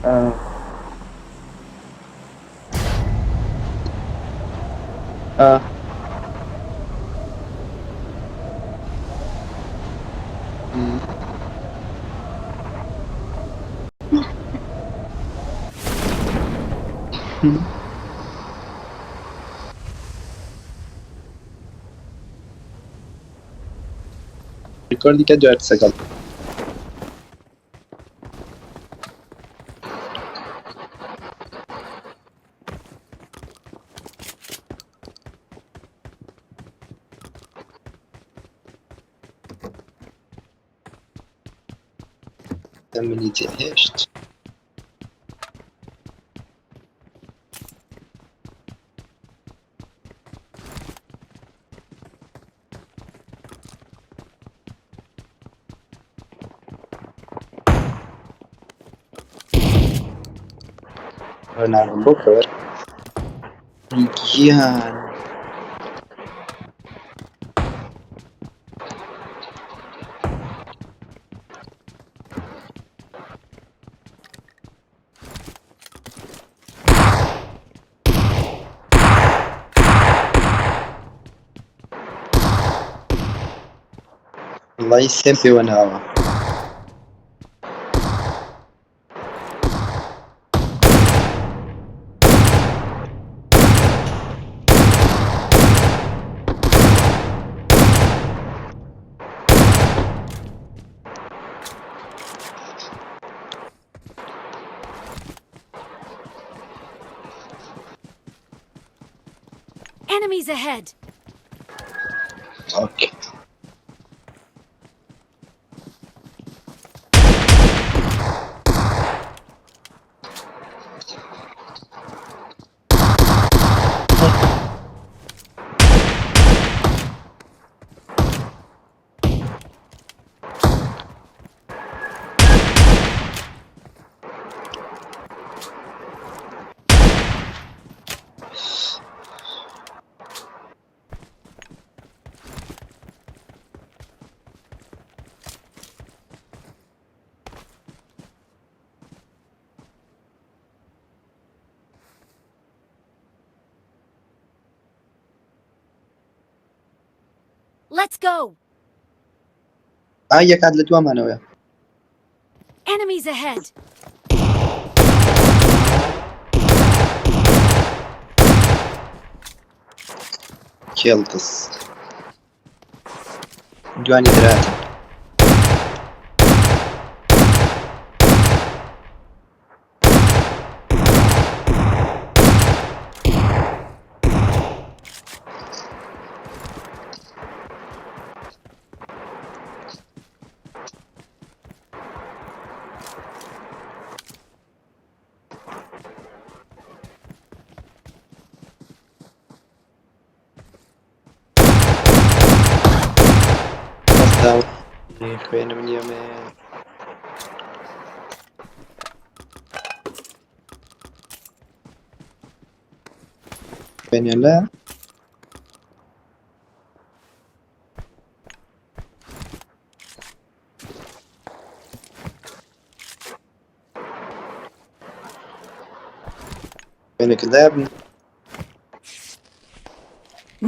آه. آه. مم. Ricordi che già sei caldo. Também te reste. أنا عم بكر. يعني الله يسامحي وأنا هوا. Enemies ahead! أوكي. Let's go! يك عاد لدوام أنا وياه. Enemies ahead! كيلتس. دواني ثلاثة. down. خوێنە من یێمێ. خوێنیان لایە؟ خوێنێکت لایە بن؟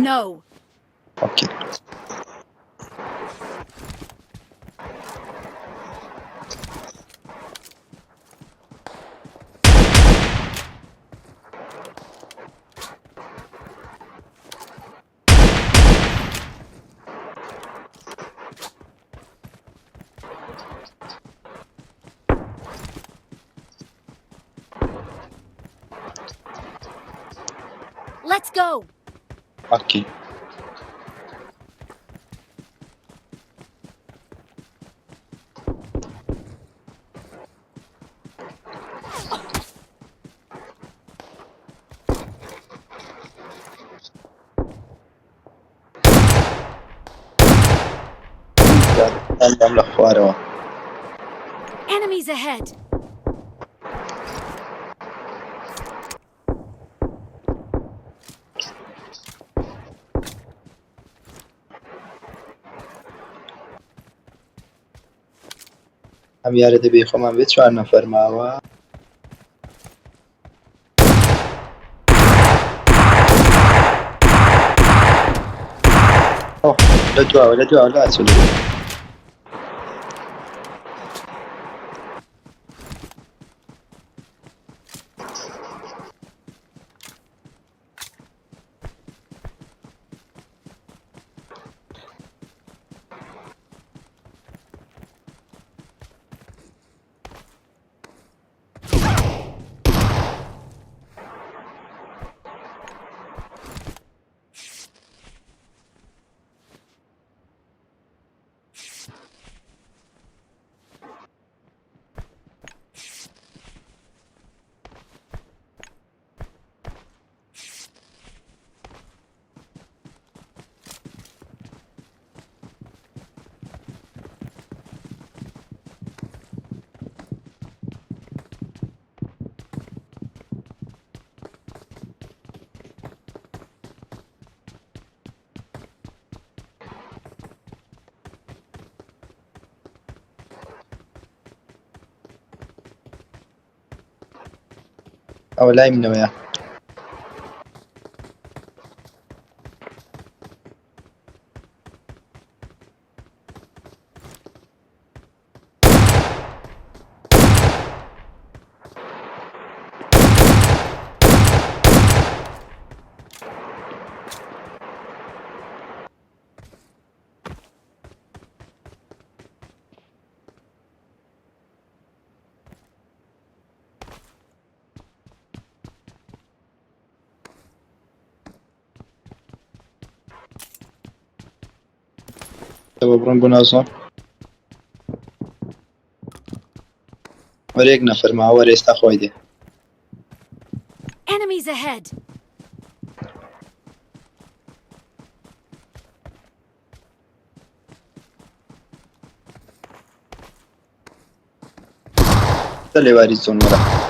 No! اوكي. Let's go! اوكي. عندهم لخوارەوە. Enemies ahead! ئەم یارە دەبێ خۆمان بێت 4 نەفەر ماوە. ولا دوا ولا أسود. أو لا من وياه. طب برون بنازون وريك نفر مع وريست أخوي دي. Enemies ahead! اللي وارد زون ورا.